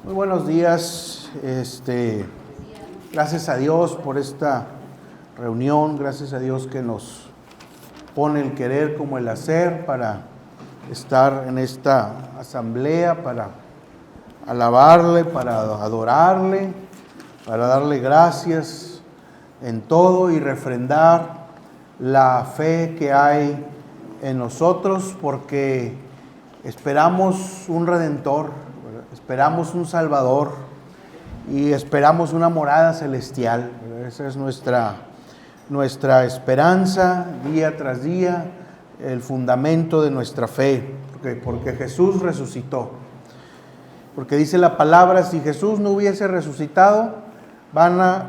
Muy buenos días. Gracias a Dios por esta reunión, gracias a Dios que nos pone el querer como el hacer para estar en esta asamblea, para alabarle, para adorarle, para darle gracias en todo y refrendar la fe que hay en nosotros, porque esperamos un Redentor, ¿verdad? Esperamos un Salvador y esperamos una morada celestial, ¿verdad? Esa es nuestra esperanza día tras día, el fundamento de nuestra fe, porque Jesús resucitó. Porque dice la palabra, si Jesús no hubiese resucitado, vana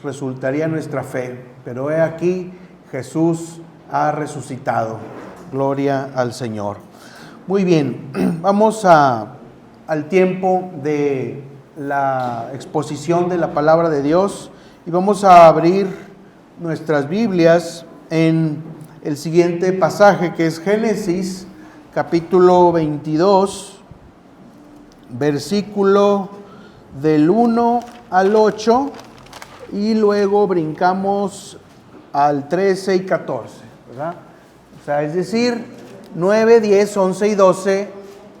resultaría nuestra fe. Pero he aquí, Jesús ha resucitado. Gloria al Señor. Muy bien, vamos al tiempo de la exposición de la palabra de Dios y vamos a abrir nuestras Biblias en el siguiente pasaje, que es Génesis capítulo 22, versículo del 1 al 8, y luego brincamos al 13 y 14, ¿verdad? O sea, es decir, 9, 10, 11 y 12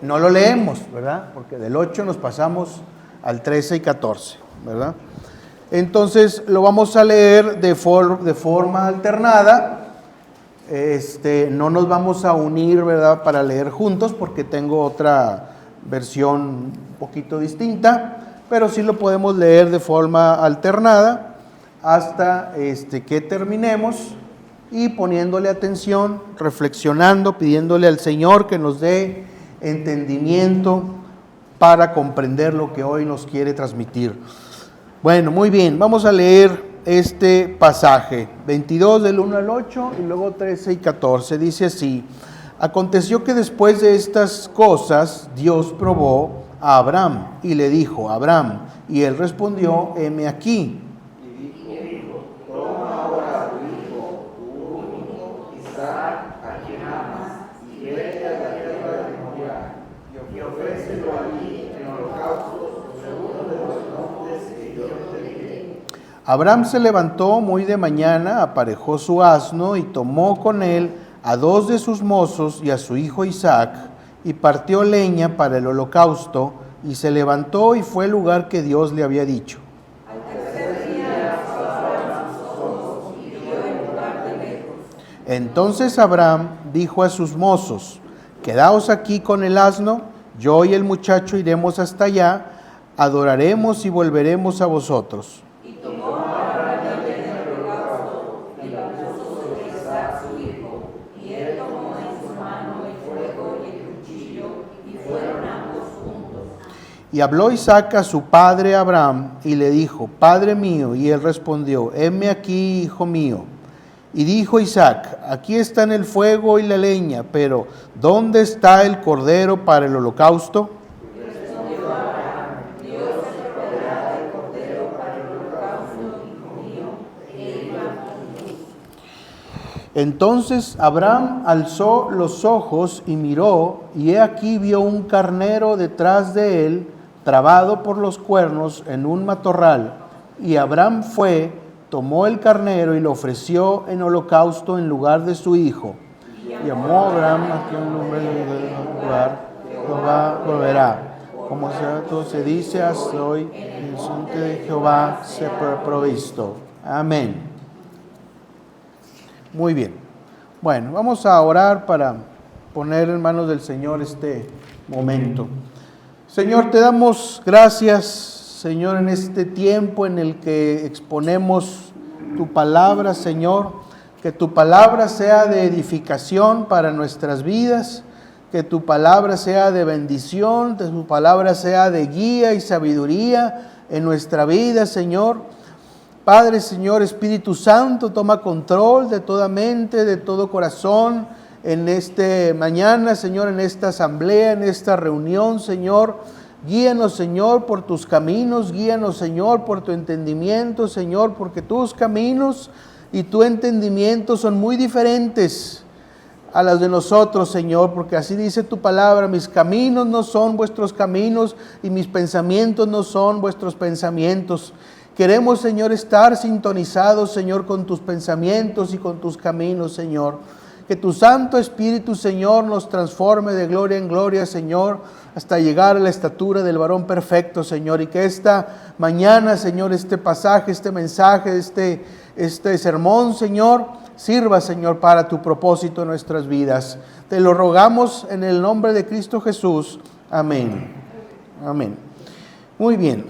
no lo leemos, ¿verdad? Porque del 8 nos pasamos al 13 y 14, ¿verdad? Entonces lo vamos a leer de forma alternada. No nos vamos a unir, ¿verdad?, para leer juntos, porque tengo otra versión un poquito distinta, pero sí lo podemos leer de forma alternada hasta que terminemos, y poniéndole atención, reflexionando, pidiéndole al Señor que nos dé entendimiento para comprender lo que hoy nos quiere transmitir. Bueno, muy bien, vamos a leer este pasaje, 22 del 1 al 8 y luego 13 y 14. Dice así: aconteció que después de estas cosas Dios probó a Abraham y le dijo: Abraham, y él respondió: heme aquí. Y dijo: toma ahora a tu hijo, tu único, Isaac, a quien amas, y vete a la tierra de Moriah, y ofrécelo allí en holocausto sobre uno de los montes que yo te diré. Abraham se levantó muy de mañana, aparejó su asno y tomó con él a 2 de sus mozos y a su hijo Isaac, y partió leña para el holocausto, y se levantó y fue al lugar que Dios le había dicho. Entonces Abraham dijo a sus mozos: quedaos aquí con el asno, yo y el muchacho iremos hasta allá, adoraremos y volveremos a vosotros. Y tomó Abraham también el holocausto, y lo puso sobre Isaac su hijo, y él tomó en su mano el fuego y el cuchillo, y fueron ambos juntos. Y habló Isaac a su padre Abraham, y le dijo: Padre mío. Y él respondió: heme aquí, hijo mío. Y dijo Isaac: aquí están el fuego y la leña, pero ¿dónde está el cordero para el holocausto? Y respondió Abraham: Dios se proveerá del cordero para el holocausto, hijo mío. E iban juntos. Entonces Abraham alzó los ojos y miró, y he aquí vio un carnero detrás de él, trabado por los cuernos en un matorral. Y Abraham fue, tomó el carnero y lo ofreció en holocausto en lugar de su hijo. Y llamó a Abraham aquel nombre del lugar: Jehová proveerá. Como se dice hasta hoy, el monte de Jehová se provisto. Amén. Muy bien. Bueno, vamos a orar para poner en manos del Señor este momento. Señor, te damos gracias, Señor, en este tiempo en el que exponemos tu palabra, Señor. Que tu palabra sea de edificación para nuestras vidas, que tu palabra sea de bendición, que tu palabra sea de guía y sabiduría en nuestra vida, Señor. Padre, Señor, Espíritu Santo, toma control de toda mente, de todo corazón en esta mañana, Señor, en esta asamblea, en esta reunión, Señor. Guíanos, Señor, por tus caminos, guíanos, Señor, por tu entendimiento, Señor, porque tus caminos y tu entendimiento son muy diferentes a las de nosotros, Señor, porque así dice tu palabra: mis caminos no son vuestros caminos y mis pensamientos no son vuestros pensamientos. Queremos, Señor, estar sintonizados, Señor, con tus pensamientos y con tus caminos, Señor. Que tu Santo Espíritu, Señor, nos transforme de gloria en gloria, Señor, hasta llegar a la estatura del varón perfecto, Señor. Y que esta mañana, Señor, este pasaje, este mensaje, este sermón, Señor, sirva, Señor, para tu propósito en nuestras vidas. Te lo rogamos en el nombre de Cristo Jesús. Amén. Amén. Muy bien.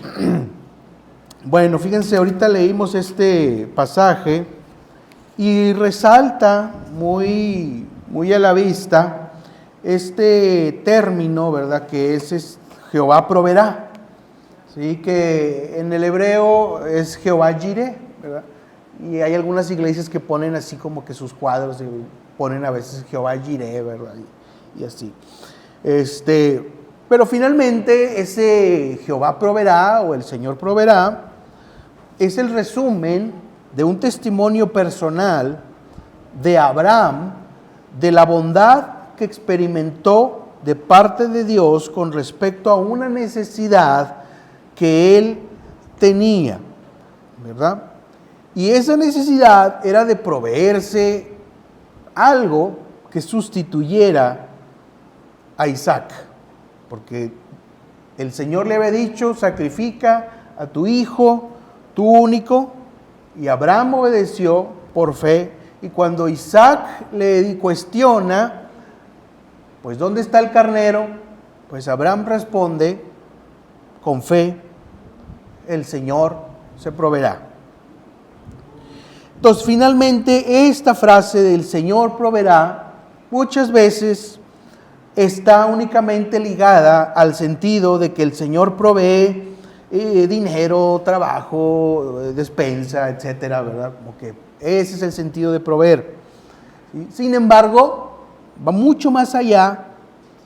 Bueno, fíjense, ahorita leímos este pasaje y resalta muy a la vista este término, ¿verdad?, que es Jehová proveerá. Sí, que en el hebreo es Jehová Jireh, ¿verdad? Y hay algunas iglesias que ponen así como que sus cuadros, y ponen a veces Jehová Jireh, ¿verdad? Y así. Pero finalmente ese Jehová proveerá o el Señor proveerá es el resumen de un testimonio personal de Abraham de la bondad que experimentó de parte de Dios con respecto a una necesidad que él tenía, ¿verdad? Y esa necesidad era de proveerse algo que sustituyera a Isaac, porque el Señor le había dicho: sacrifica a tu hijo, tu único, y Abraham obedeció por fe. Y cuando Isaac le cuestiona, pues ¿dónde está el carnero?, pues Abraham responde con fe: el Señor se proveerá. Entonces, finalmente, esta frase del Señor proveerá muchas veces está únicamente ligada al sentido de que el Señor provee dinero, trabajo, despensa, etcétera, ¿verdad? Como que ese es el sentido de proveer. ¿Sí? Sin embargo, va mucho más allá,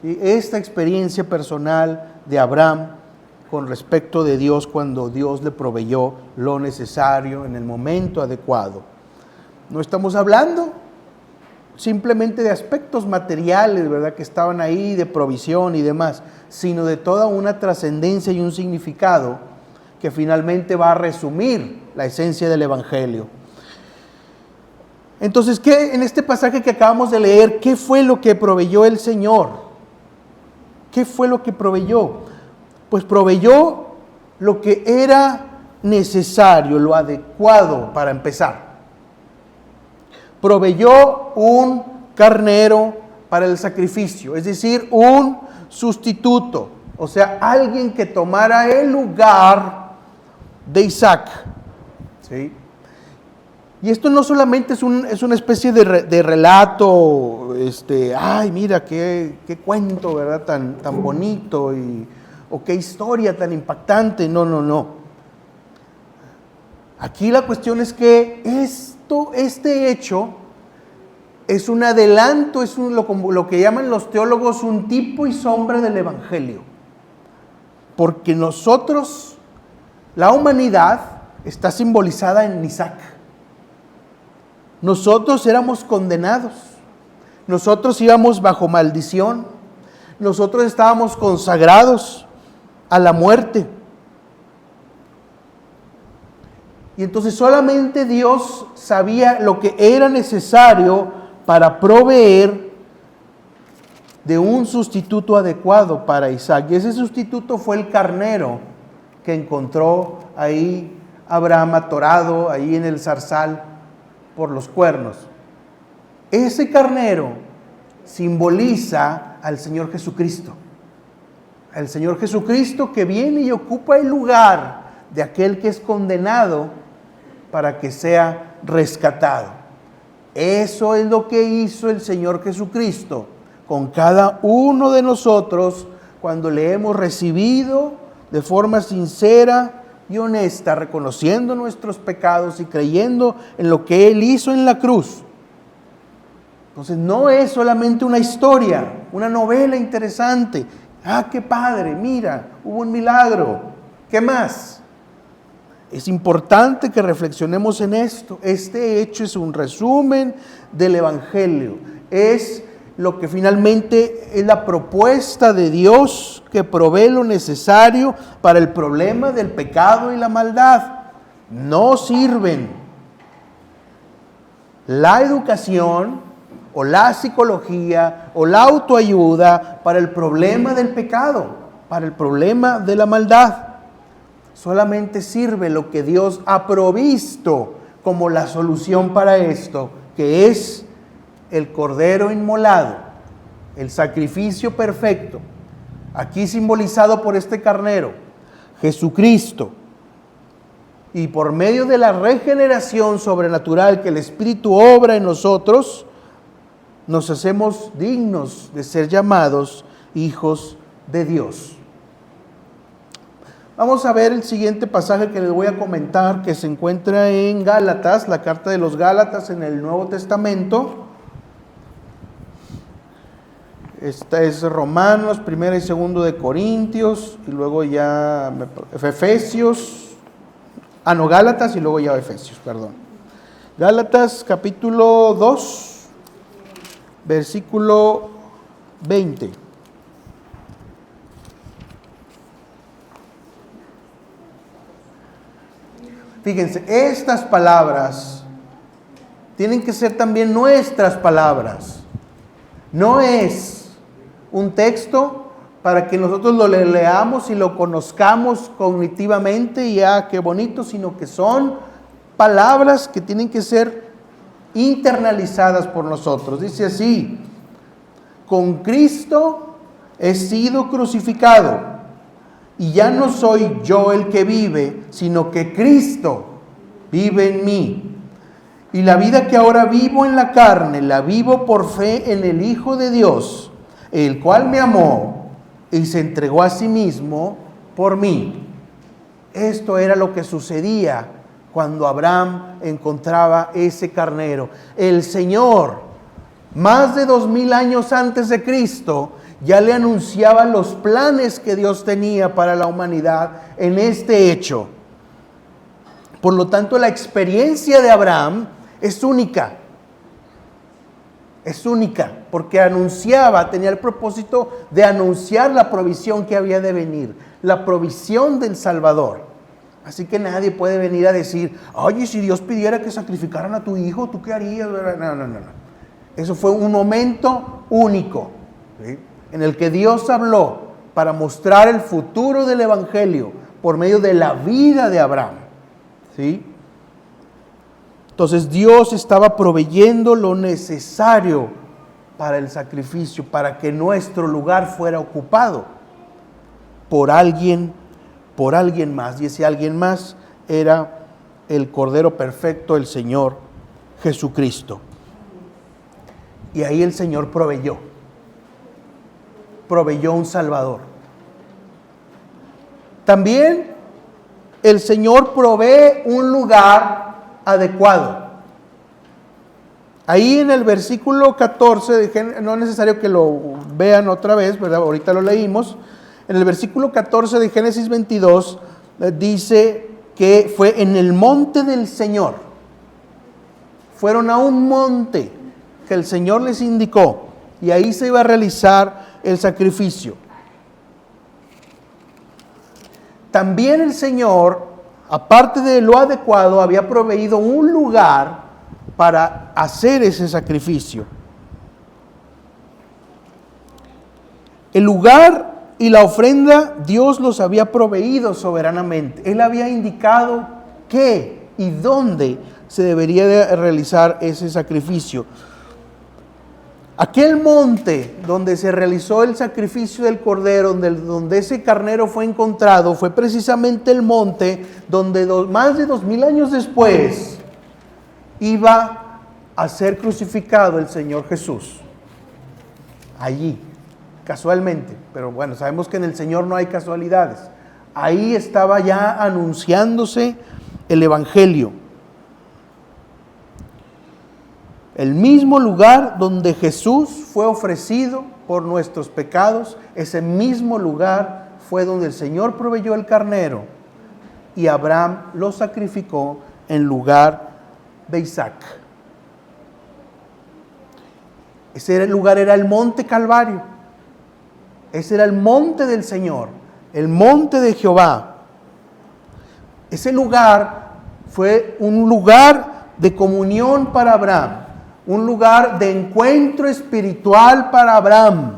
¿sí?, esta experiencia personal de Abraham con respecto de Dios cuando Dios le proveyó lo necesario en el momento adecuado. No estamos hablando simplemente de aspectos materiales, ¿verdad?, que estaban ahí, de provisión y demás, sino de toda una trascendencia y un significado que finalmente va a resumir la esencia del Evangelio. Entonces, ¿qué en este pasaje que acabamos de leer, qué fue lo que proveyó el Señor? ¿Qué fue lo que proveyó? Pues proveyó lo que era necesario, lo adecuado para empezar. Proveyó un carnero para el sacrificio, es decir, un sustituto, o sea, alguien que tomara el lugar de Isaac, ¿sí? Y esto no solamente es una especie de relato, ay, mira, qué cuento, ¿verdad?, tan bonito, o qué historia tan impactante. No. Aquí la cuestión es que este hecho es un adelanto, es lo que llaman los teólogos un tipo y sombra del Evangelio. Porque nosotros, la humanidad, está simbolizada en Isaac. Nosotros éramos condenados, nosotros íbamos bajo maldición, nosotros estábamos consagrados a la muerte. Y entonces solamente Dios sabía lo que era necesario para proveer de un sustituto adecuado para Isaac. Y ese sustituto fue el carnero que encontró ahí Abraham atorado, ahí en el zarzal por los cuernos. Ese carnero simboliza al Señor Jesucristo. Al Señor Jesucristo que viene y ocupa el lugar de aquel que es condenado para que sea rescatado. Eso es lo que hizo el Señor Jesucristo con cada uno de nosotros cuando le hemos recibido de forma sincera y honesta, reconociendo nuestros pecados y creyendo en lo que Él hizo en la cruz. Entonces no es solamente una historia, una novela interesante. Ah, qué padre, mira, hubo un milagro. ¿Qué más? Es importante que reflexionemos en esto. Este hecho es un resumen del Evangelio. es lo que finalmente es la propuesta de Dios que provee lo necesario para el problema del pecado y la maldad. No sirven la educación o la psicología o la autoayuda para el problema del pecado, para el problema de la maldad. Solamente sirve lo que Dios ha provisto como la solución para esto, que es el Cordero inmolado, el sacrificio perfecto, aquí simbolizado por este carnero, Jesucristo. Y por medio de la regeneración sobrenatural que el Espíritu obra en nosotros, nos hacemos dignos de ser llamados hijos de Dios. Vamos a ver el siguiente pasaje que les voy a comentar, que se encuentra en Gálatas, la carta de los Gálatas en el Nuevo Testamento. Esta es Romanos, 1 y 2 de Corintios, y luego ya Efesios, Gálatas y luego ya Efesios, perdón. Gálatas capítulo 2, versículo 20. Fíjense, estas palabras tienen que ser también nuestras palabras. No es un texto para que nosotros lo leamos y lo conozcamos cognitivamente y qué bonito, sino que son palabras que tienen que ser internalizadas por nosotros. Dice así: con Cristo he sido crucificado, y ya no soy yo el que vive, sino que Cristo vive en mí. Y la vida que ahora vivo en la carne, la vivo por fe en el Hijo de Dios, el cual me amó y se entregó a sí mismo por mí. Esto era lo que sucedía cuando Abraham encontraba ese carnero. El Señor, más de 2000 años antes de Cristo, ya le anunciaba los planes que Dios tenía para la humanidad en este hecho. Por lo tanto, la experiencia de Abraham es única. Es única, porque tenía el propósito de anunciar la provisión que había de venir, la provisión del Salvador. Así que nadie puede venir a decir: oye, si Dios pidiera que sacrificaran a tu hijo, ¿tú qué harías? No. Eso fue un momento único, ¿sí?, en el que Dios habló para mostrar el futuro del Evangelio por medio de la vida de Abraham, ¿sí? Entonces Dios estaba proveyendo lo necesario para el sacrificio, para que nuestro lugar fuera ocupado por alguien más. Y ese alguien más era el Cordero perfecto, el Señor Jesucristo. Y ahí el Señor proveyó un Salvador. También el Señor provee un lugar adecuado. Ahí en el versículo 14, no es necesario que lo vean otra vez, ¿verdad? Ahorita lo leímos. En el versículo 14 de Génesis 22 dice que fue en el monte del Señor. Fueron a un monte que el Señor les indicó, y ahí se iba a realizar el sacrificio. También el Señor, aparte de lo adecuado, había proveído un lugar para hacer ese sacrificio. El lugar y la ofrenda Dios los había proveído soberanamente. Él había indicado qué y dónde se debería de realizar ese sacrificio. Aquel monte donde se realizó el sacrificio del cordero, donde ese carnero fue encontrado, fue precisamente el monte donde más de 2000 años después iba a ser crucificado el Señor Jesús. Allí, casualmente, pero bueno, sabemos que en el Señor no hay casualidades. Ahí estaba ya anunciándose el Evangelio. El mismo lugar donde Jesús fue ofrecido por nuestros pecados, ese mismo lugar fue donde el Señor proveyó el carnero y Abraham lo sacrificó en lugar de Isaac. Ese lugar era el monte Calvario. Ese era el monte del Señor, el monte de Jehová. Ese lugar fue un lugar de comunión para Abraham, un lugar de encuentro espiritual para Abraham,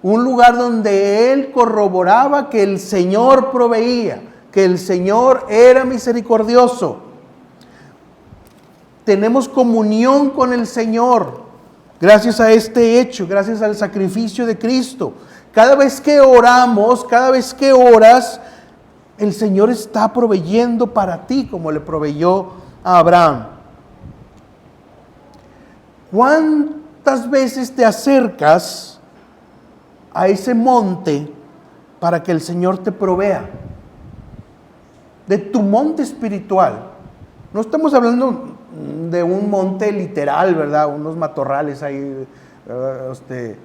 un lugar donde él corroboraba que el Señor proveía, que el Señor era misericordioso. Tenemos comunión con el Señor gracias a este hecho, gracias al sacrificio de Cristo. Cada vez que oramos, cada vez que oras, el Señor está proveyendo para ti como le proveyó a Abraham. ¿Cuántas veces te acercas a ese monte para que el Señor te provea? De tu monte espiritual. No estamos hablando de un monte literal, ¿verdad? Unos matorrales ahí.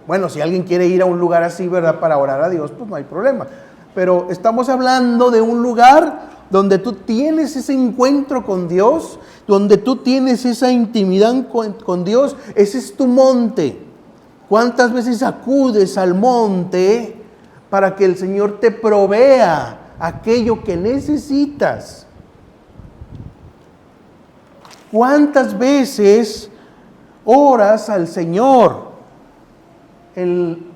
Bueno, si alguien quiere ir a un lugar así, ¿verdad? Para orar a Dios, pues no hay problema. Pero estamos hablando de un lugar donde tú tienes ese encuentro con Dios, donde tú tienes esa intimidad con Dios. Ese es tu monte. ¿Cuántas veces acudes al monte para que el Señor te provea aquello que necesitas? ¿Cuántas veces oras al Señor en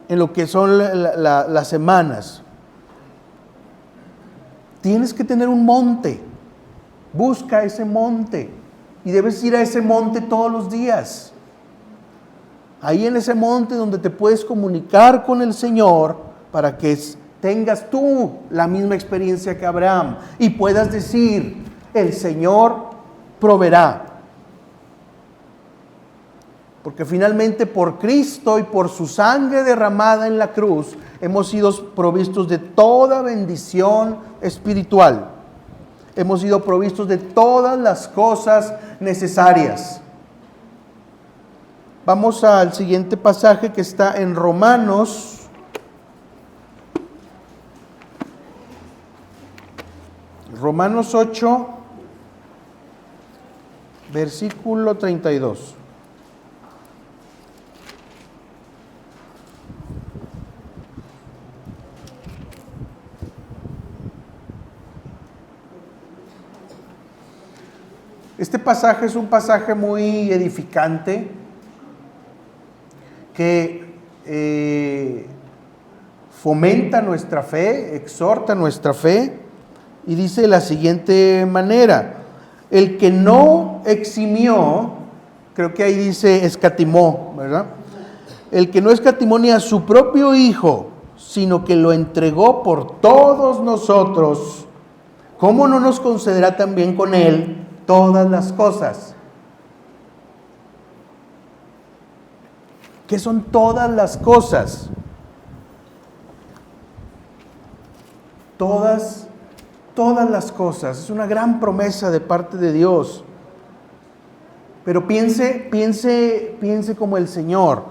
lo que son las semanas? Tienes que tener un monte. Busca ese monte. Y debes ir a ese monte todos los días. Ahí en ese monte donde te puedes comunicar con el Señor para que tengas tú la misma experiencia que Abraham y puedas decir, el Señor proveerá. Porque finalmente por Cristo y por su sangre derramada en la cruz hemos sido provistos de toda bendición espiritual. Hemos sido provistos de todas las cosas necesarias. Vamos al siguiente pasaje que está en Romanos. Romanos 8, versículo 32. Este pasaje es un pasaje muy edificante que fomenta nuestra fe, exhorta nuestra fe y dice de la siguiente manera: el que no eximió, creo que ahí dice escatimó, ¿verdad? El que no escatimó ni a su propio Hijo, sino que lo entregó por todos nosotros, ¿cómo no nos concederá también con Él todas las cosas? ¿Qué son todas las cosas? Todas las cosas. Es una gran promesa de parte de Dios. Pero piense como el Señor.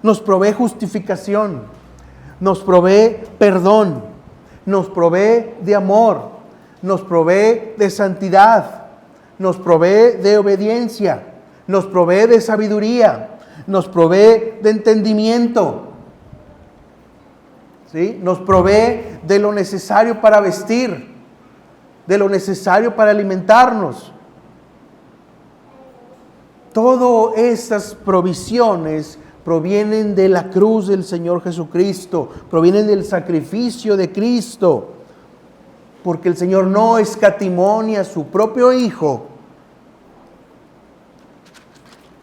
Nos provee justificación, nos provee perdón, nos provee de amor, nos provee de santidad, nos provee de obediencia, nos provee de sabiduría, nos provee de entendimiento, ¿sí? Nos provee de lo necesario para vestir, de lo necesario para alimentarnos. Todas estas provisiones provienen de la cruz del Señor Jesucristo, provienen del sacrificio de Cristo, porque el Señor no escatimó ni a su propio Hijo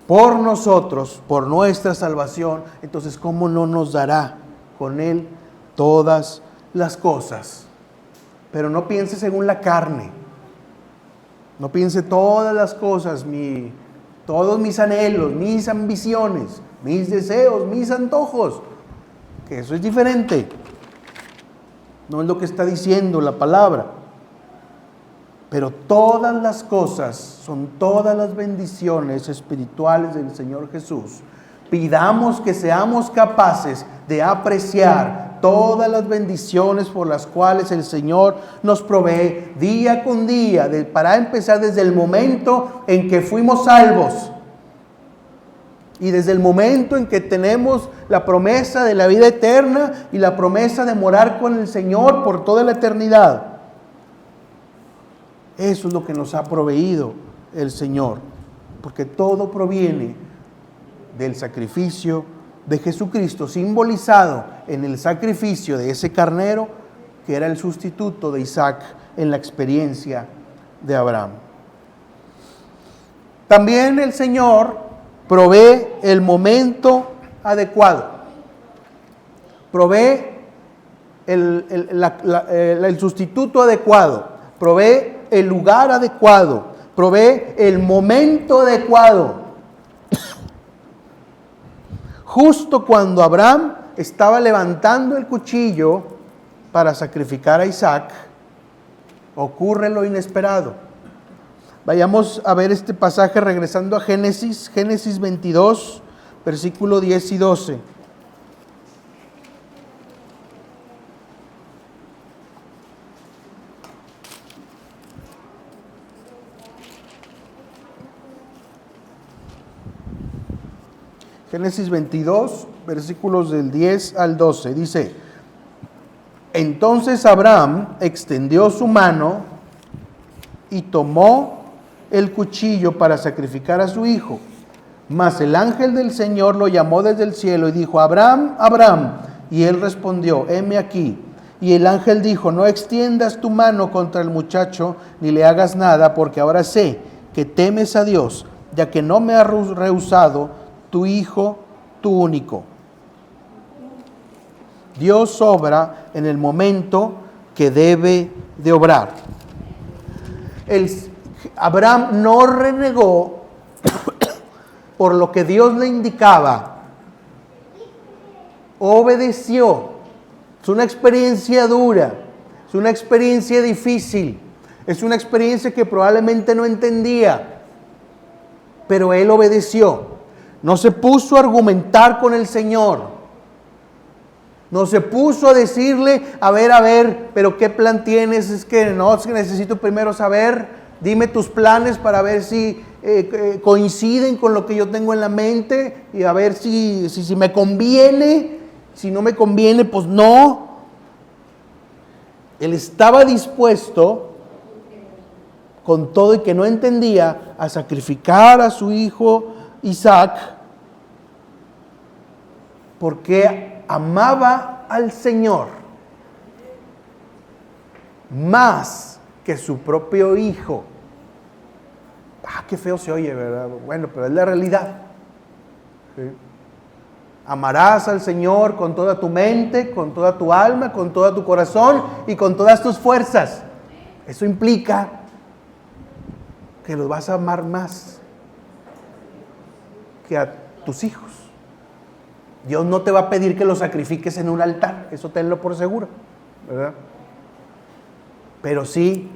por nosotros, por nuestra salvación. Entonces, ¿cómo no nos dará con Él todas las cosas? Pero no piense según la carne, no piense todas las cosas, todos mis anhelos, mis ambiciones, mis deseos, mis antojos, que eso es diferente. No es lo que está diciendo la palabra. Pero todas las cosas son todas las bendiciones espirituales del Señor Jesús. Pidamos que seamos capaces de apreciar todas las bendiciones por las cuales el Señor nos provee día con día, para empezar desde el momento en que fuimos salvos. Y desde el momento en que tenemos la promesa de la vida eterna y la promesa de morar con el Señor por toda la eternidad, eso es lo que nos ha proveído el Señor, porque todo proviene del sacrificio de Jesucristo, simbolizado en el sacrificio de ese carnero que era el sustituto de Isaac en la experiencia de Abraham. También el Señor provee el momento adecuado, provee el sustituto adecuado, provee el lugar adecuado, provee el momento adecuado. Justo cuando Abraham estaba levantando el cuchillo para sacrificar a Isaac, ocurre lo inesperado. Vayamos a ver este pasaje regresando a Génesis 22, versículo 10 y 12. Génesis 22, versículos del 10 al 12, dice: Entonces Abraham extendió su mano y tomó el cuchillo para sacrificar a su hijo. Mas el ángel del Señor lo llamó desde el cielo y dijo: Abraham, Abraham. Y él respondió: heme aquí. Y el ángel dijo: no extiendas tu mano contra el muchacho, ni le hagas nada, porque ahora sé que temes a Dios, ya que no me has rehusado tu hijo, tu único. Dios obra en el momento que debe de obrar. Abraham no renegó por lo que Dios le indicaba. Obedeció. Es una experiencia dura, es una experiencia difícil, es una experiencia que probablemente no entendía, pero él obedeció. No se puso a argumentar con el Señor. No se puso a decirle: a ver, pero ¿qué plan tienes? Es que necesito primero saber, dime tus planes para ver si coinciden con lo que yo tengo en la mente y a ver si me conviene. Si no me conviene, pues no. Él estaba dispuesto, con todo y que no entendía, a sacrificar a su hijo Isaac, porque amaba al Señor más que su propio hijo. Qué feo se oye, ¿verdad? Bueno, pero es la realidad. ¿Sí? Amarás al Señor con toda tu mente, con toda tu alma, con todo tu corazón y con todas tus fuerzas. Eso implica que los vas a amar más que a tus hijos. Dios no te va a pedir que los sacrifiques en un altar, eso tenlo por seguro, ¿verdad? Pero sí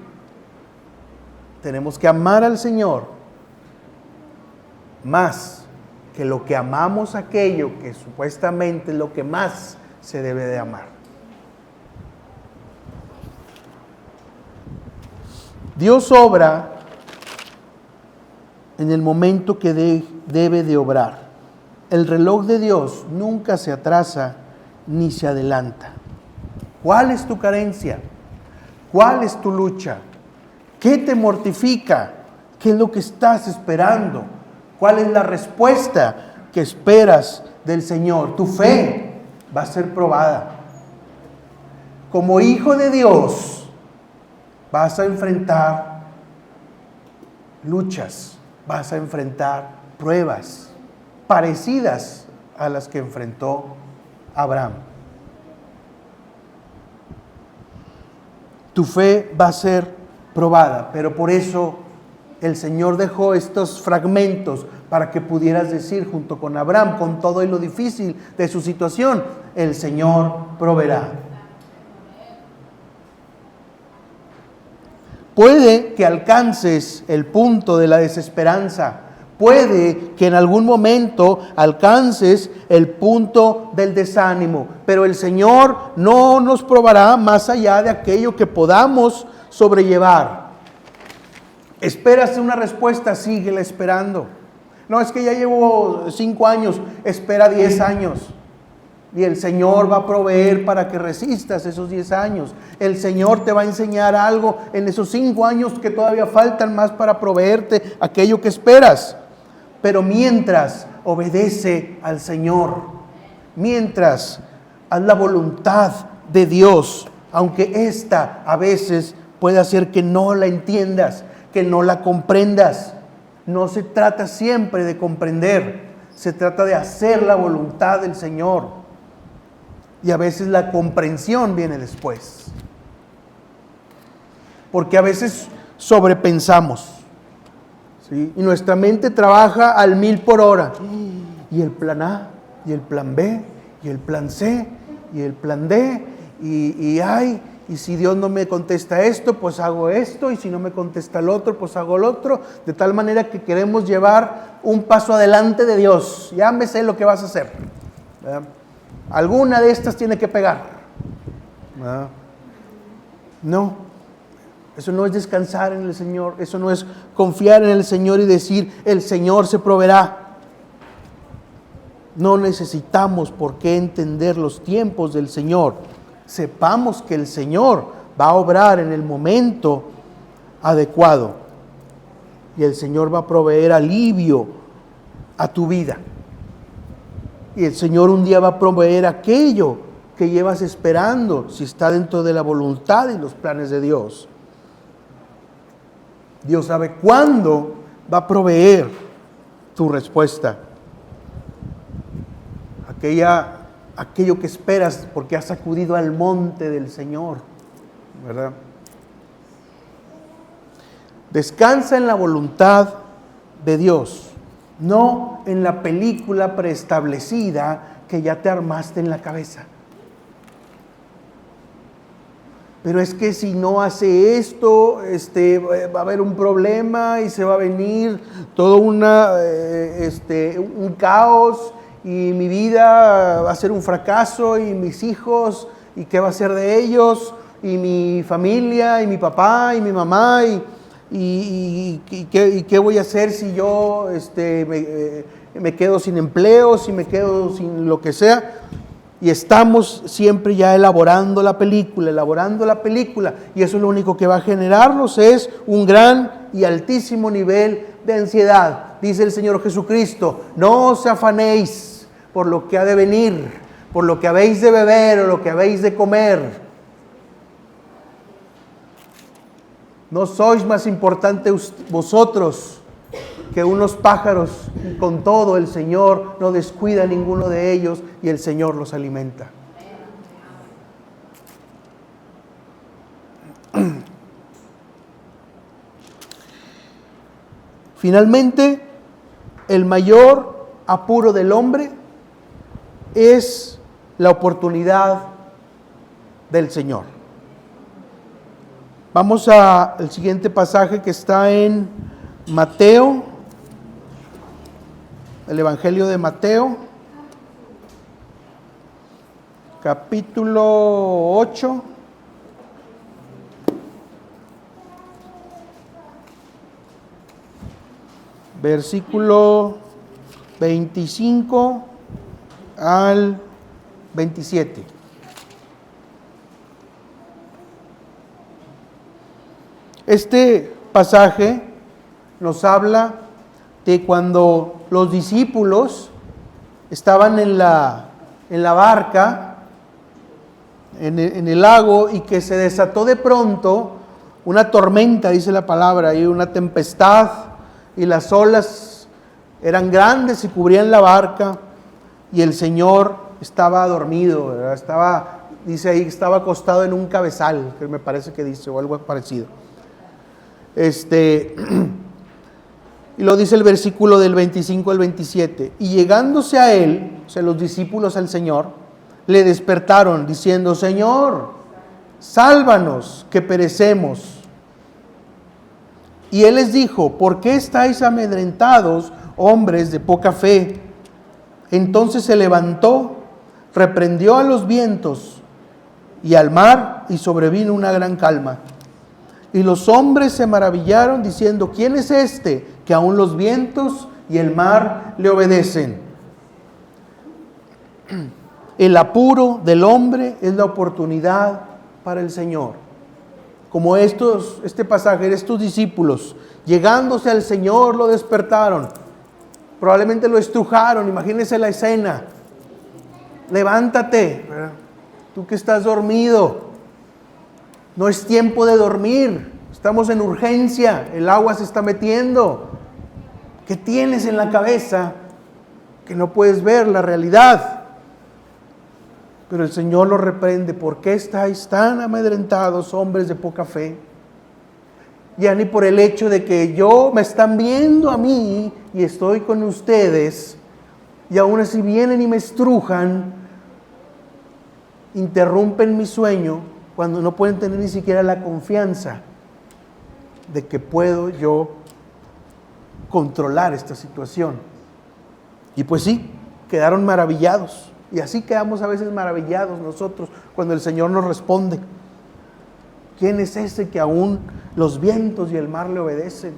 tenemos que amar al Señor más que lo que amamos aquello que supuestamente es lo que más se debe de amar. Dios obra en el momento que debe de obrar. El reloj de Dios nunca se atrasa ni se adelanta. ¿Cuál es tu carencia? ¿Cuál es tu lucha? ¿Qué te mortifica? ¿Qué es lo que estás esperando? ¿Cuál es la respuesta que esperas del Señor? Tu fe va a ser probada. Como hijo de Dios vas a enfrentar luchas, vas a enfrentar pruebas parecidas a las que enfrentó Abraham. Tu fe va a ser probada, pero por eso el Señor dejó estos fragmentos para que pudieras decir junto con Abraham, con todo y lo difícil de su situación, el Señor proveerá. Puede que alcances el punto de la desesperanza. Puede que en algún momento alcances el punto del desánimo, pero el Señor no nos probará más allá de aquello que podamos sobrellevar. ¿Esperas una respuesta? Síguela esperando. No, es que ya llevo 5 años, espera 10 años. Y el Señor va a proveer para que resistas esos 10 años. El Señor te va a enseñar algo en esos 5 años que todavía faltan más para proveerte aquello que esperas. Pero mientras, obedece al Señor. Mientras, haz la voluntad de Dios, aunque esta a veces puede hacer que no la entiendas, que no la comprendas. No se trata siempre de comprender, se trata de hacer la voluntad del Señor. Y a veces la comprensión viene después. Porque a veces sobrepensamos, ¿sí? Y nuestra mente trabaja al 1000 por hora. Y el plan A, y el plan B, y el plan C, y el plan D, y si Dios no me contesta esto, pues hago esto, y si no me contesta el otro, pues hago el otro, de tal manera que queremos llevar un paso adelante de Dios. Ya me sé lo que vas a hacer, ¿verdad? Alguna de estas tiene que pegar, ¿verdad? No, eso no es descansar en el Señor, eso no es confiar en el Señor y decir, el Señor se proveerá. No necesitamos por qué entender los tiempos del Señor. Sepamos que el Señor va a obrar en el momento adecuado. Y el Señor va a proveer alivio a tu vida. Y el Señor un día va a proveer aquello que llevas esperando, si está dentro de la voluntad y los planes de Dios. Dios sabe cuándo va a proveer tu respuesta. Aquello que esperas porque has acudido al monte del Señor, ¿verdad? Descansa en la voluntad de Dios, no en la película preestablecida que ya te armaste en la cabeza. Pero es que si no hace esto, va a haber un problema y se va a venir todo un caos. Y mi vida va a ser un fracaso, y mis hijos, y qué va a ser de ellos, y mi familia, y mi papá, y mi mamá, y qué voy a hacer si yo me quedo sin empleo, si me quedo sin lo que sea. Y estamos siempre ya elaborando la película, y eso lo único que va a generarnos es un gran y altísimo nivel de ansiedad. Dice el Señor Jesucristo, no os afanéis por lo que ha de venir, por lo que habéis de beber o lo que habéis de comer. No sois más importantes vosotros que unos pájaros, y con todo el Señor no descuida a ninguno de ellos y el Señor los alimenta. Finalmente, el mayor apuro del hombre es la oportunidad del Señor. Vamos al siguiente pasaje que está en Mateo, el Evangelio de Mateo, capítulo 8. Versículo 25 al 27. Este pasaje nos habla de cuando los discípulos estaban en la barca, en el lago, y que se desató de pronto una tormenta, dice la palabra, y una tempestad, y las olas eran grandes y cubrían la barca, y el Señor estaba dormido, ¿verdad? Dice ahí, estaba acostado en un cabezal, que me parece que dice, o algo parecido. Y lo dice el versículo del 25 al 27. Y llegándose a él, o sea, los discípulos al Señor, le despertaron diciendo, Señor, sálvanos, que perecemos. Y él les dijo, ¿por qué estáis amedrentados, hombres de poca fe? Entonces se levantó, reprendió a los vientos y al mar, y sobrevino una gran calma. Y los hombres se maravillaron diciendo, ¿quién es este que aún los vientos y el mar le obedecen. El apuro del hombre es la oportunidad para el Señor. Como este pasaje, estos discípulos, llegándose al Señor, lo despertaron. Probablemente lo estrujaron. Imagínense la escena. Levántate, ¿verdad? Tú que estás dormido. No es tiempo de dormir. Estamos en urgencia. El agua se está metiendo. ¿Qué tienes en la cabeza que no puedes ver la realidad? Pero el Señor los reprende. ¿Por qué estáis tan amedrentados, hombres de poca fe? Ya ni por el hecho de que me están viendo a mí y estoy con ustedes, y aún así vienen y me estrujan, interrumpen mi sueño, cuando no pueden tener ni siquiera la confianza de que puedo yo controlar esta situación. Y pues sí, quedaron maravillados. Y así quedamos a veces maravillados nosotros cuando el Señor nos responde. ¿Quién es ese que aún los vientos y el mar le obedecen?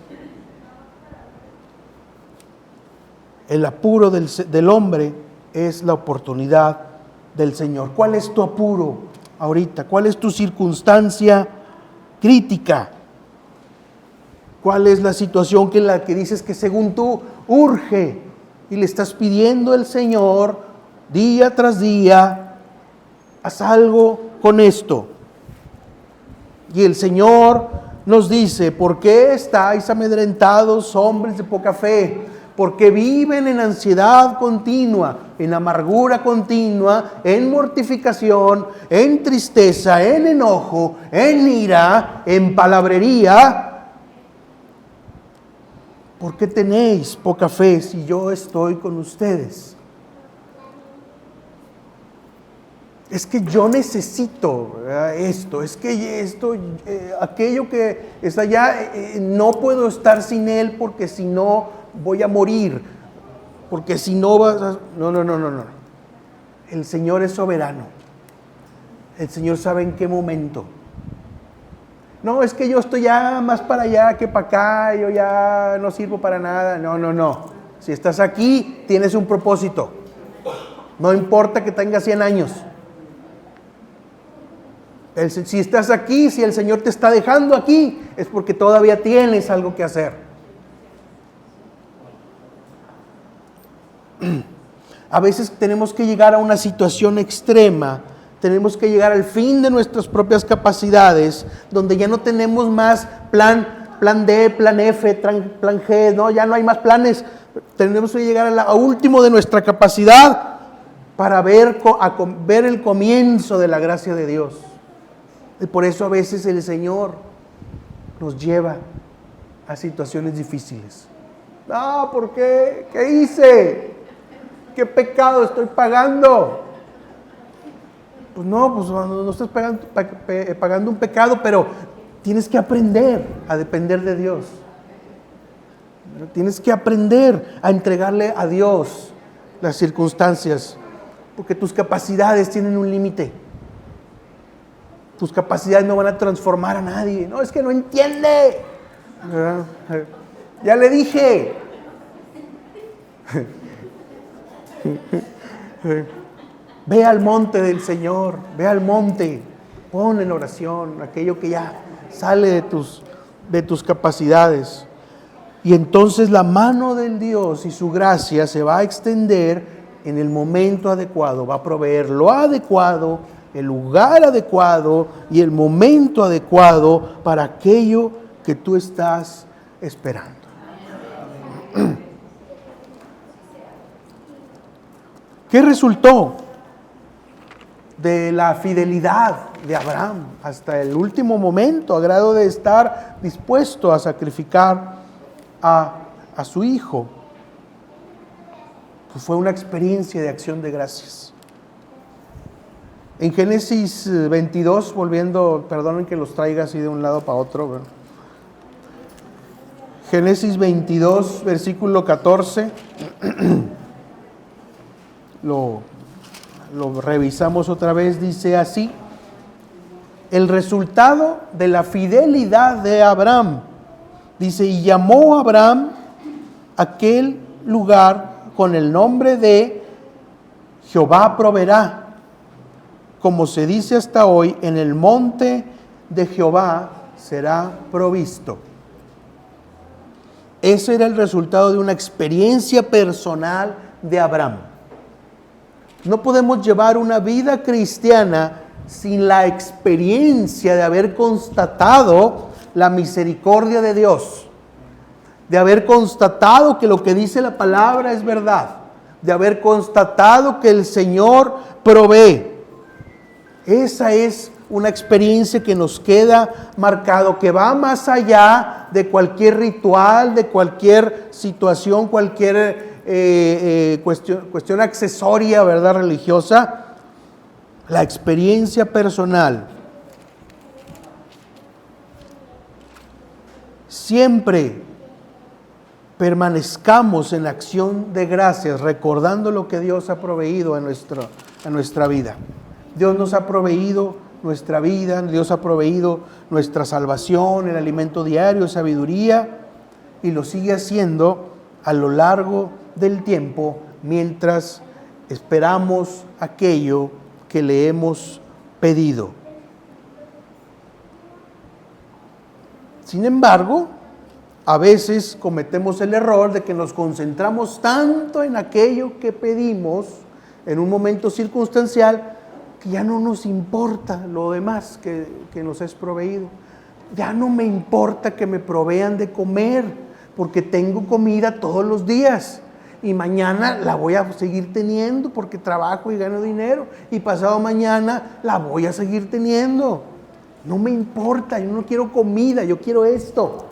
El apuro del hombre es la oportunidad del Señor. ¿Cuál es tu apuro ahorita? ¿Cuál es tu circunstancia crítica? ¿Cuál es la situación en la que dices que según tú urge y le estás pidiendo al Señor día tras día, haz algo con esto? Y el Señor nos dice, ¿por qué estáis amedrentados, hombres de poca fe? Porque viven en ansiedad continua, en amargura continua, en mortificación, en tristeza, en enojo, en ira, en palabrería. ¿Por qué tenéis poca fe si yo estoy con ustedes? Es que yo necesito esto, es que esto, aquello que está allá, no puedo estar sin él porque si no voy a morir, porque si no vas a... No. El Señor es soberano. El Señor sabe en qué momento. No, es que yo estoy ya más para allá que para acá, yo ya no sirvo para nada. No. Si estás aquí, tienes un propósito. No importa que tengas 100 años. Si estás aquí, si el Señor te está dejando aquí, es porque todavía tienes algo que hacer. A veces tenemos que llegar a una situación extrema, tenemos que llegar al fin de nuestras propias capacidades, donde ya no tenemos más plan D, plan F, plan G, no, ya no hay más planes. Tenemos que llegar a último de nuestra capacidad para ver el comienzo de la gracia de Dios. Y por eso a veces el Señor nos lleva a situaciones difíciles. No, ¿por qué? ¿Qué hice? ¿Qué pecado estoy pagando? Pues no estás pagando un pecado, pero tienes que aprender a depender de Dios. Tienes que aprender a entregarle a Dios las circunstancias, porque tus capacidades tienen un límite. Tus capacidades no van a transformar a nadie. No, es que no entiende. Ya le dije. Ve al monte del Señor, ve al monte, pon en oración aquello que ya sale de tus capacidades. Y entonces la mano del Dios y su gracia se va a extender en el momento adecuado, va a proveer lo adecuado, el lugar adecuado y el momento adecuado para aquello que tú estás esperando. ¿Qué resultó de la fidelidad de Abraham hasta el último momento, a grado de estar dispuesto a sacrificar a su hijo? Pues fue una experiencia de acción de gracias. En Génesis 22, perdonen que los traiga así de un lado para otro, ¿verdad? Génesis 22, versículo 14. Lo revisamos otra vez, dice así: el resultado de la fidelidad de Abraham, dice, y llamó a Abraham aquel lugar con el nombre de Jehová proveerá. Como se dice hasta hoy, en el monte de Jehová será provisto. Ese era el resultado de una experiencia personal de Abraham. No podemos llevar una vida cristiana sin la experiencia de haber constatado la misericordia de Dios, de haber constatado que lo que dice la palabra es verdad, de haber constatado que el Señor provee. Esa es una experiencia que nos queda marcado, que va más allá de cualquier ritual, de cualquier situación, cualquier cuestión accesoria, ¿verdad?, religiosa. La experiencia personal. Siempre permanezcamos en acción de gracias, recordando lo que Dios ha proveído a nuestra vida. Dios nos ha proveído nuestra vida, Dios ha proveído nuestra salvación, el alimento diario, sabiduría, y lo sigue haciendo a lo largo del tiempo mientras esperamos aquello que le hemos pedido. Sin embargo, a veces cometemos el error de que nos concentramos tanto en aquello que pedimos en un momento circunstancial que ya no nos importa lo demás que nos es proveído. Ya no me importa que me provean de comer, porque tengo comida todos los días. Y mañana la voy a seguir teniendo porque trabajo y gano dinero. Y pasado mañana la voy a seguir teniendo. No me importa, yo no quiero comida, yo quiero esto.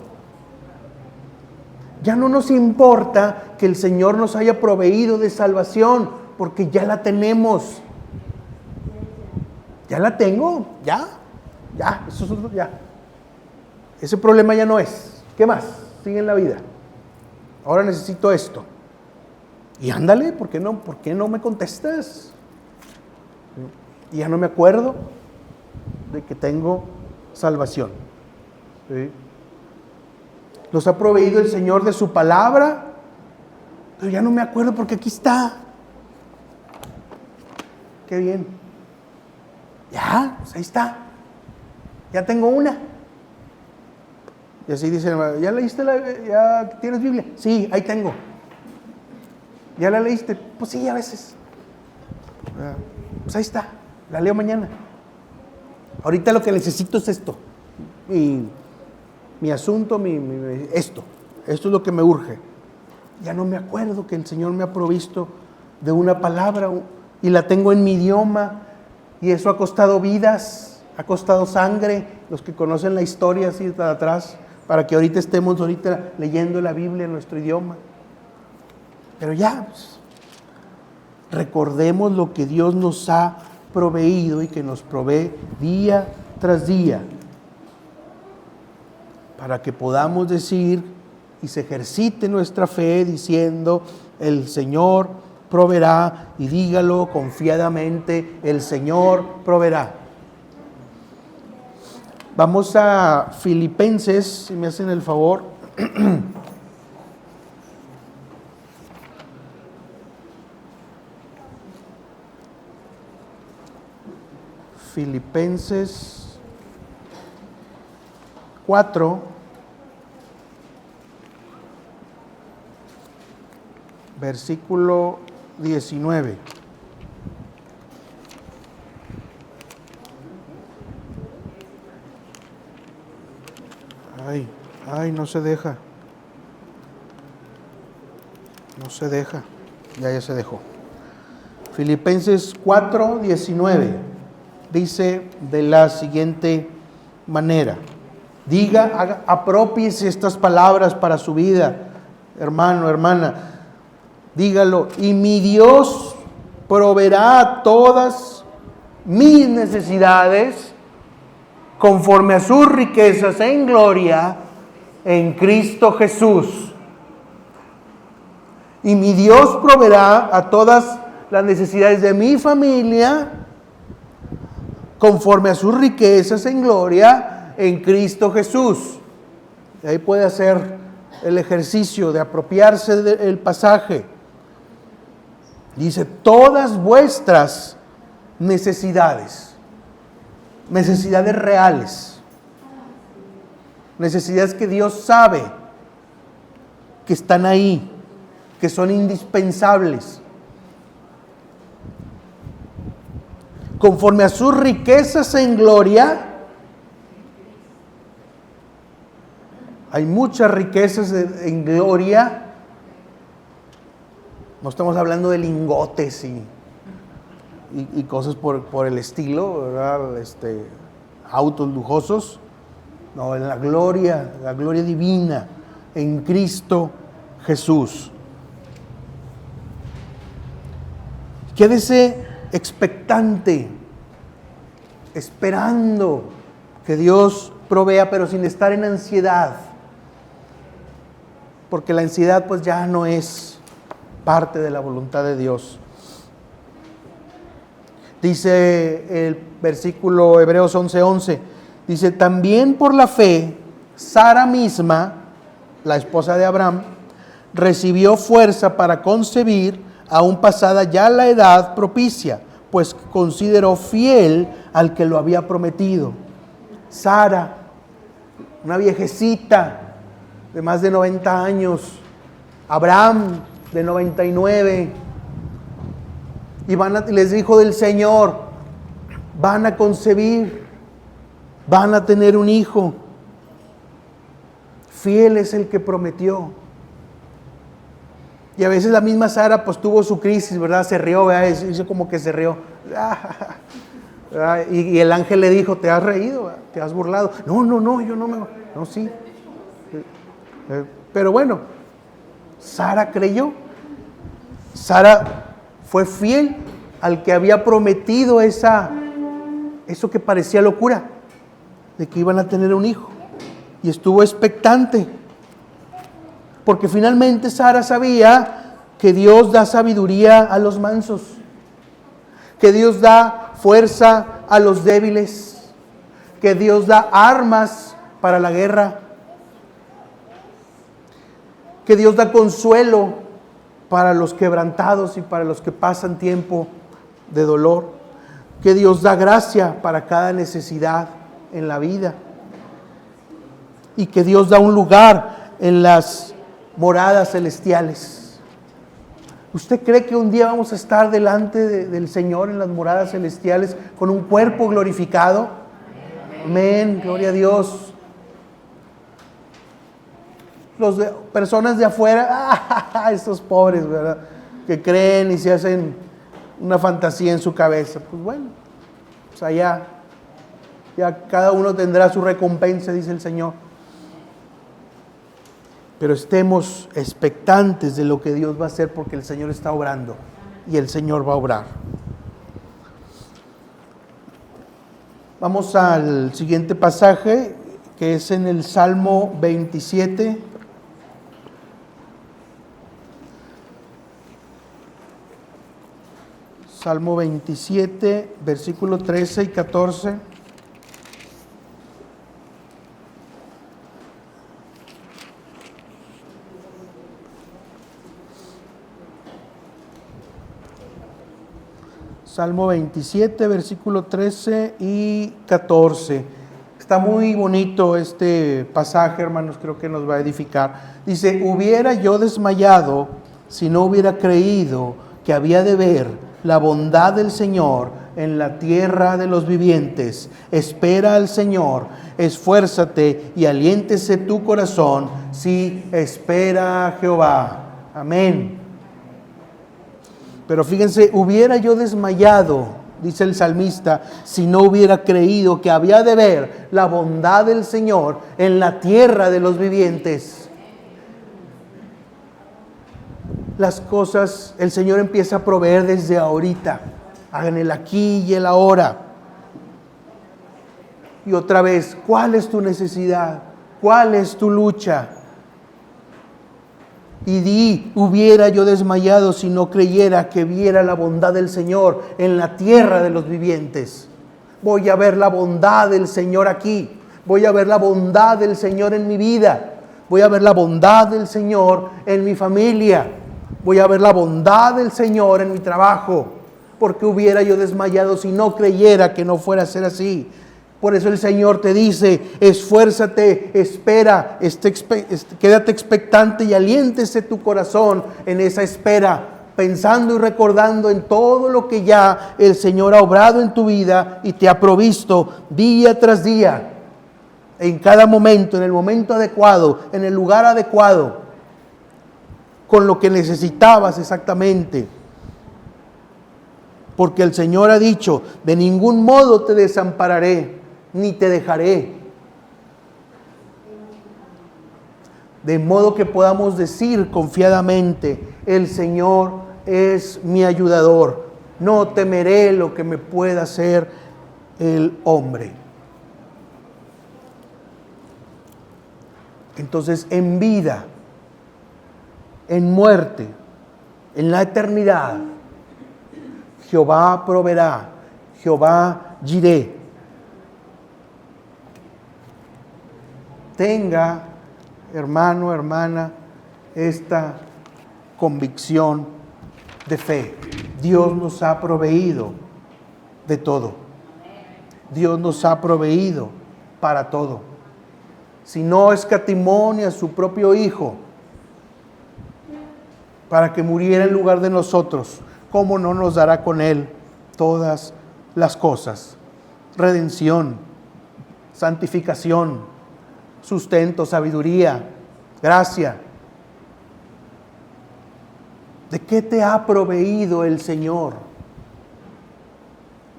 Ya no nos importa que el Señor nos haya proveído de salvación, porque ya la tenemos. Ya la tengo, ya, eso es otro, ya. Ese problema ya no es. ¿Qué más? Sigue en la vida. Ahora necesito esto. Y ándale, ¿por qué no me contestas? Y ya no me acuerdo de que tengo salvación. ¿Sí? Nos ha proveído el Señor de su palabra, pero ya no me acuerdo porque aquí está. Qué bien. Ya, pues ahí está. Ya tengo una. Y así dice, ¿ya leíste ya tienes Biblia? Sí, ahí tengo. ¿Ya la leíste? Pues sí, a veces. Pues ahí está, la leo mañana. Ahorita lo que necesito es esto. Mi asunto, esto es lo que me urge. Ya no me acuerdo que el Señor me ha provisto de una palabra y la tengo en mi idioma, y eso ha costado vidas, ha costado sangre. Los que conocen la historia así de atrás, para que ahorita estemos leyendo la Biblia en nuestro idioma. Pero ya, pues, recordemos lo que Dios nos ha proveído y que nos provee día tras día, para que podamos decir y se ejercite nuestra fe diciendo: el Señor proveerá, y dígalo confiadamente: el Señor proveerá. Vamos a Filipenses, si me hacen el favor. Filipenses 4, versículo 19. Ay, no se deja. No se deja. Ya se dejó. Filipenses 4, 19. Dice de la siguiente manera: apropiese estas palabras para su vida, hermano, hermana. Dígalo: y mi Dios proveerá todas mis necesidades conforme a sus riquezas en gloria en Cristo Jesús. Y mi Dios proveerá a todas las necesidades de mi familia conforme a sus riquezas en gloria en Cristo Jesús. Y ahí puede hacer el ejercicio de apropiarse del pasaje. Dice, todas vuestras necesidades reales, necesidades que Dios sabe que están ahí, que son indispensables, conforme a sus riquezas en gloria. Hay muchas riquezas en gloria. No estamos hablando de lingotes y cosas por el estilo, ¿verdad? Autos lujosos. No, en la gloria divina en Cristo Jesús. Quédese expectante, esperando que Dios provea, pero sin estar en ansiedad, porque la ansiedad pues ya no es parte de la voluntad de Dios. Dice el versículo Hebreos 11:11, dice, también por la fe, Sara misma, la esposa de Abraham, recibió fuerza para concebir, aún pasada ya la edad propicia, pues consideró fiel al que lo había prometido. Sara, una viejecita de más de 90 años, Abraham de 99, y les dijo del Señor, van a concebir, van a tener un hijo. Fiel es el que prometió. Y a veces la misma Sara pues tuvo su crisis, ¿verdad? Se rió, ¿verdad? Hizo como que se rió. Y el ángel le dijo, ¿te has reído? ¿Verdad? ¿Te has burlado? No, yo no me... No, sí. Pero bueno, Sara creyó. Sara fue fiel al que había prometido eso que parecía locura, de que iban a tener un hijo. Y estuvo expectante. Porque finalmente Sara sabía que Dios da sabiduría a los mansos, que Dios da fuerza a los débiles, que Dios da armas para la guerra, que Dios da consuelo para los quebrantados y para los que pasan tiempo de dolor, que Dios da gracia para cada necesidad en la vida y que Dios da un lugar en las moradas celestiales. ¿Usted cree que un día vamos a estar delante del Señor en las moradas celestiales con un cuerpo glorificado? Amén, gloria a Dios. Personas de afuera, estos pobres, ¿verdad? Que creen y se hacen una fantasía en su cabeza. Pues bueno, pues allá, ya cada uno tendrá su recompensa, dice el Señor. Pero estemos expectantes de lo que Dios va a hacer, porque el Señor está obrando y el Señor va a obrar. Vamos al siguiente pasaje, que es en el Salmo 27. Salmo 27, versículos 13 y 14. Salmo 27, versículo 13 y 14. Está muy bonito este pasaje, hermanos, creo que nos va a edificar. Dice, hubiera yo desmayado si no hubiera creído que había de ver la bondad del Señor en la tierra de los vivientes. Espera al Señor, esfuérzate y aliéntese tu corazón, sí, espera a Jehová. Amén. Pero fíjense, hubiera yo desmayado, dice el salmista, si no hubiera creído que había de ver la bondad del Señor en la tierra de los vivientes. Las cosas, el Señor empieza a proveer desde ahorita, en el aquí y el ahora. Y otra vez, ¿cuál es tu necesidad? ¿Cuál es tu lucha? Y di, hubiera yo desmayado si no creyera que viera la bondad del Señor en la tierra de los vivientes. Voy a ver la bondad del Señor aquí. Voy a ver la bondad del Señor en mi vida. Voy a ver la bondad del Señor en mi familia. Voy a ver la bondad del Señor en mi trabajo. Porque hubiera yo desmayado si no creyera que no fuera a ser así. Por eso el Señor te dice, esfuérzate, espera, quédate expectante y aliéntese tu corazón en esa espera, pensando y recordando en todo lo que ya el Señor ha obrado en tu vida y te ha provisto día tras día, en cada momento, en el momento adecuado, en el lugar adecuado, con lo que necesitabas exactamente. Porque el Señor ha dicho, de ningún modo te desampararé, ni te dejaré. De modo que podamos decir confiadamente, el Señor es mi ayudador, no temeré lo que me pueda hacer el hombre. Entonces, en vida, en muerte, en la eternidad, Jehová proveerá, Jehová Jireh. Tenga, hermano, hermana, esta convicción de fe. Dios nos ha proveído de todo. Dios nos ha proveído para todo. Si no escatimó ni a su propio Hijo para que muriera en lugar de nosotros, ¿cómo no nos dará con Él todas las cosas? Redención, santificación, sustento, sabiduría, gracia. ¿De qué te ha proveído el Señor?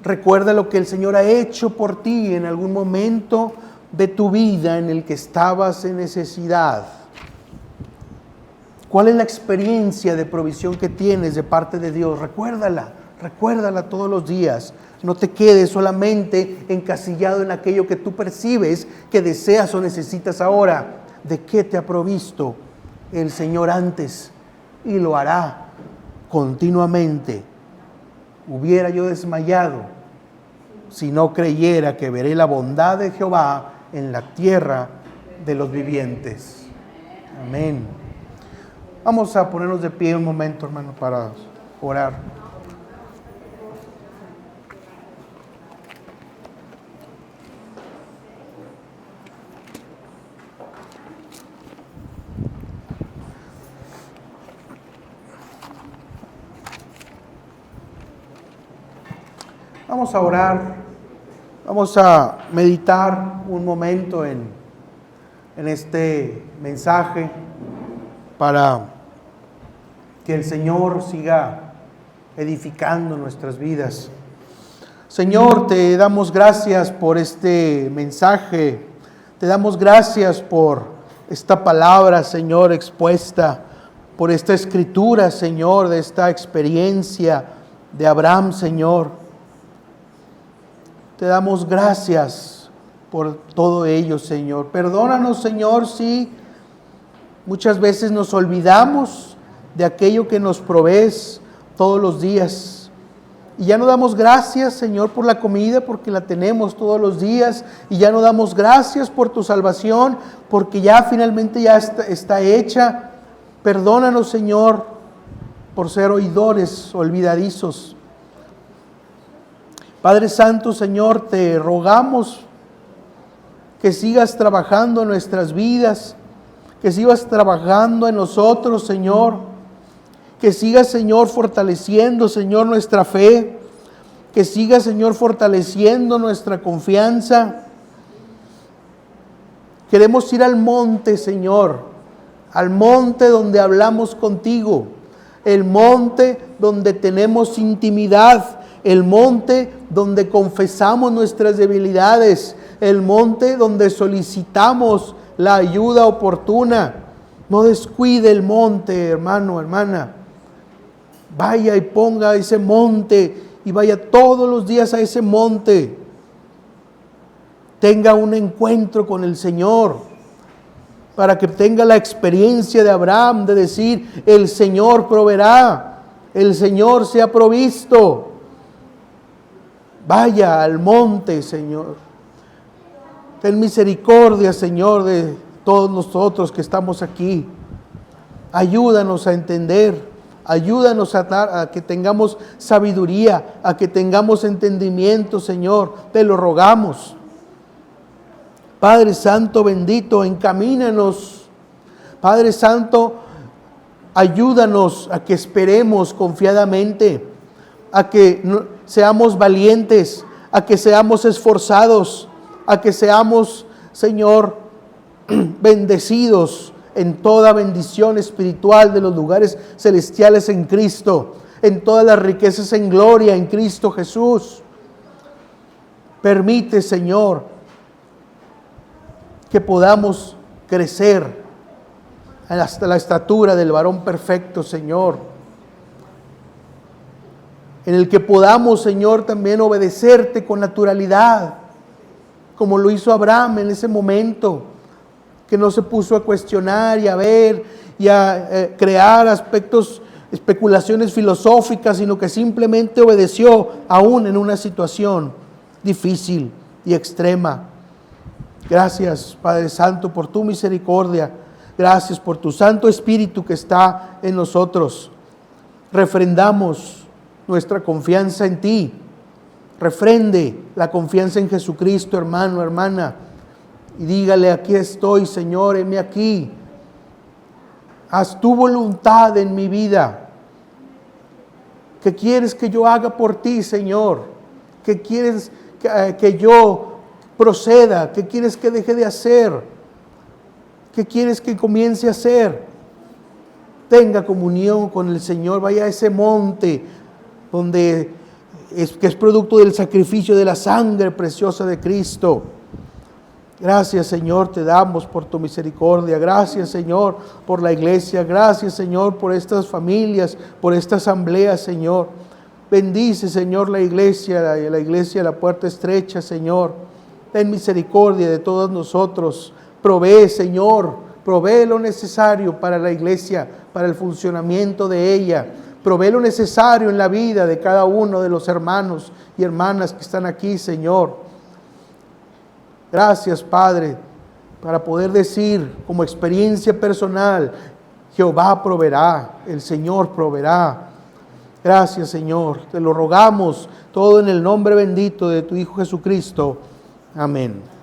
Recuerda lo que el Señor ha hecho por ti en algún momento de tu vida en el que estabas en necesidad. ¿Cuál es la experiencia de provisión que tienes de parte de Dios? Recuérdala todos los días. No te quedes solamente encasillado en aquello que tú percibes, que deseas o necesitas ahora. ¿De qué te ha provisto el Señor antes? Y lo hará continuamente. Hubiera yo desmayado si no creyera que veré la bondad de Jehová en la tierra de los vivientes. Amén. Vamos a ponernos de pie un momento, hermano, para orar. Vamos a orar, vamos a meditar un momento en este mensaje para que el Señor siga edificando nuestras vidas. Señor, te damos gracias por este mensaje, te damos gracias por esta palabra, Señor, expuesta, por esta escritura, Señor, de esta experiencia de Abraham, Señor. Te damos gracias por todo ello, Señor. Perdónanos, Señor, si muchas veces nos olvidamos de aquello que nos provees todos los días. Y ya no damos gracias, Señor, por la comida, porque la tenemos todos los días. Y ya no damos gracias por tu salvación, porque ya finalmente ya está hecha. Perdónanos, Señor, por ser oidores olvidadizos. Padre Santo, Señor, te rogamos que sigas trabajando en nuestras vidas, que sigas trabajando en nosotros, Señor, que sigas, Señor, fortaleciendo, Señor, nuestra fe, que sigas, Señor, fortaleciendo nuestra confianza. Queremos ir al monte, Señor, al monte donde hablamos contigo, el monte donde tenemos intimidad, el monte donde confesamos nuestras debilidades, el monte donde solicitamos la ayuda oportuna. No descuide el monte, hermano, hermana. Vaya y ponga ese monte y vaya todos los días a ese monte. Tenga un encuentro con el Señor para que tenga la experiencia de Abraham de decir, el Señor proveerá, el Señor se ha provisto. Vaya al monte, Señor. Ten misericordia, Señor, de todos nosotros que estamos aquí. Ayúdanos a entender, ayúdanos a que tengamos sabiduría, a que tengamos entendimiento, Señor, te lo rogamos. Padre Santo bendito, encamínanos. Padre Santo, ayúdanos a que esperemos confiadamente, a que seamos valientes, a que seamos esforzados, a que seamos, Señor, bendecidos en toda bendición espiritual de los lugares celestiales en Cristo, en todas las riquezas en gloria en Cristo Jesús. Permite, Señor, que podamos crecer hasta la estatura del varón perfecto, Señor, en el que podamos, Señor, también obedecerte con naturalidad, como lo hizo Abraham en ese momento, que no se puso a cuestionar y a ver y a crear especulaciones filosóficas, sino que simplemente obedeció aún en una situación difícil y extrema. Gracias, Padre Santo, por tu misericordia. Gracias por tu Santo Espíritu que está en nosotros. Refrendamos nuestra confianza en ti. Refrende la confianza en Jesucristo, hermano, hermana. Y dígale: aquí estoy, Señor, heme aquí. Haz tu voluntad en mi vida. ¿Qué quieres que yo haga por ti, Señor? ¿Qué quieres que yo proceda? ¿Qué quieres que deje de hacer? ¿Qué quieres que comience a hacer? Tenga comunión con el Señor. Vaya a ese monte que es producto del sacrificio de la sangre preciosa de Cristo. Gracias, Señor, te damos por tu misericordia. Gracias, Señor, por la iglesia. Gracias, Señor, por estas familias, por esta asamblea, Señor. Bendice, Señor, la iglesia, la puerta estrecha, Señor. Ten misericordia de todos nosotros. Provee, Señor, provee lo necesario para la iglesia, para el funcionamiento de ella. Provee lo necesario en la vida de cada uno de los hermanos y hermanas que están aquí, Señor. Gracias, Padre, para poder decir como experiencia personal: Jehová proveerá, el Señor proveerá. Gracias, Señor, te lo rogamos todo en el nombre bendito de tu Hijo Jesucristo. Amén.